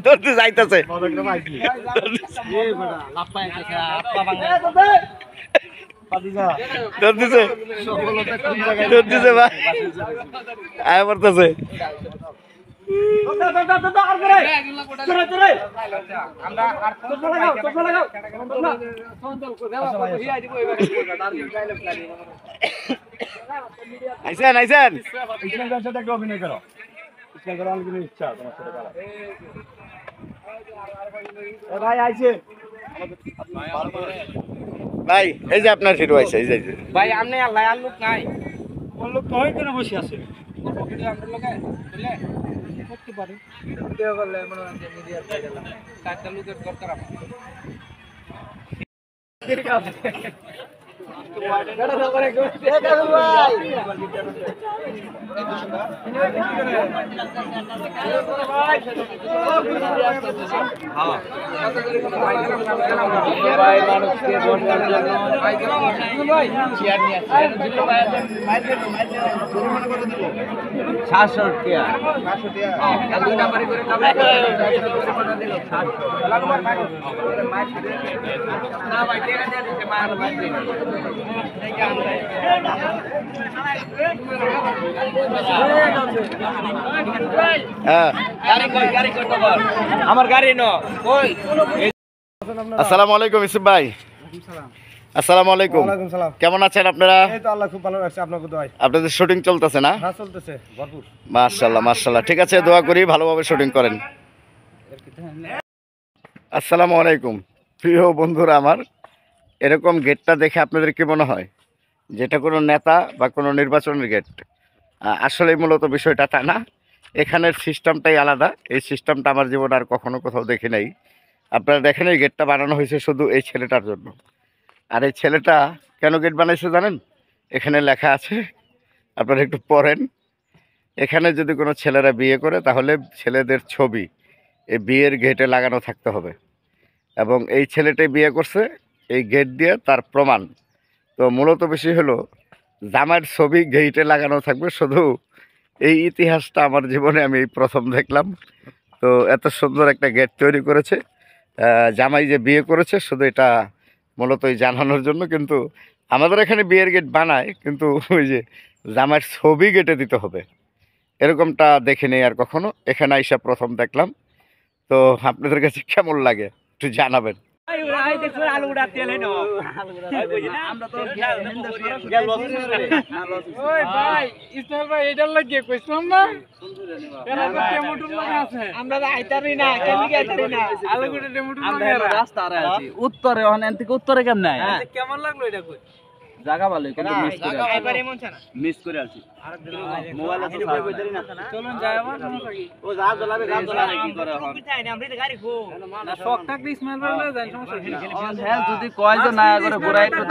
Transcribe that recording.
ধরতে যাইতেছে ধরতেছে ধরতেছে ভাই আয় পড়তেছে আইসেন আইসেন অভিনয় করো ইচ্ছা ভাই আইছে ভাই এই যে আপনার হিরো আইছে এই যে ভাই আমনে আল্লাহ আর লোক নাই কোন লোক কই করে বসে আছে পকেটে আমরা লোকে বুঝলে করতে পারি ভিডিও করলে মনে হয় যে মিডিয়া পেয়ে গেলাম চারটা লোকের দরকার আমার ঠিক আছে আমার গাড়ি ন কই আসসালামু আলাইকুম ইসুফ ভাই আসসালামু আলাইকুম কেমন আছেন আপনারা এই তো আল্লাহ খুব ভালো রাখছে আপনাকে দোয়াই আপনাদের শুটিং চলতেছে না হ্যাঁ চলতেছে ভরপুর মাশাআল্লাহ মাশাআল্লাহ ঠিক আছে দোয়া করি ভালোভাবে শুটিং করেন আসসালামু আলাইকুম প্রিয় বন্ধুরা আমার এরকম গেটটা দেখে আপনাদের কি মনে হয় যেটা কোনো নেতা বা কোনো নির্বাচনের গেট আসলে মূলত বিষয়টা তা না এখানের সিস্টেমটাই আলাদা এই সিস্টেমটা আমার জীবনে আর কখনো কোথাও দেখি নাই আপনারা দেখেন এই গেটটা বানানো হয়েছে শুধু এই ছেলেটার জন্য আর এই ছেলেটা কেন গেট বানাইছে জানেন এখানে লেখা আছে আপনারা একটু পড়েন এখানে যদি কোনো ছেলেরা বিয়ে করে তাহলে ছেলেদের ছবি এই বিয়ের গেটে লাগানো থাকতে হবে এবং এই ছেলেটাই বিয়ে করছে এই গেট দিয়ে তার প্রমাণ তো মূলত বিষয় হলো জামাইয়ের ছবি গেটে লাগানো থাকবে শুধু এই ইতিহাসটা আমার জীবনে আমি প্রথম দেখলাম তো এত সুন্দর একটা গেট তৈরি করেছে জামাই যে বিয়ে করেছে শুধু এটা মূলত জানানোর জন্য কিন্তু আমাদের এখানে বিয়ের গেট বানায় কিন্তু ওই যে জামাইয়ের ছবি গেটে দিতে হবে এরকমটা দেখে নেই আর কখনো এখানে আইসা প্রথম দেখলাম তো আপনাদের কাছে কেমন লাগে একটু জানাবেন উত্তরে উত্তরে কেমন কেমন লাগলো এটা জায়গা ভালোই কিন্তু মিস করে আছি মোবাইল আছে চলুন যাই আবার ও যা জ্বলাবে গান জ্বলাবে কি করে এখন না শক থাকলে ইসমাইল ভাই লয়ে যান সমস্যা হ্যাঁ যদি কয় যে না করে ঘোরা একটু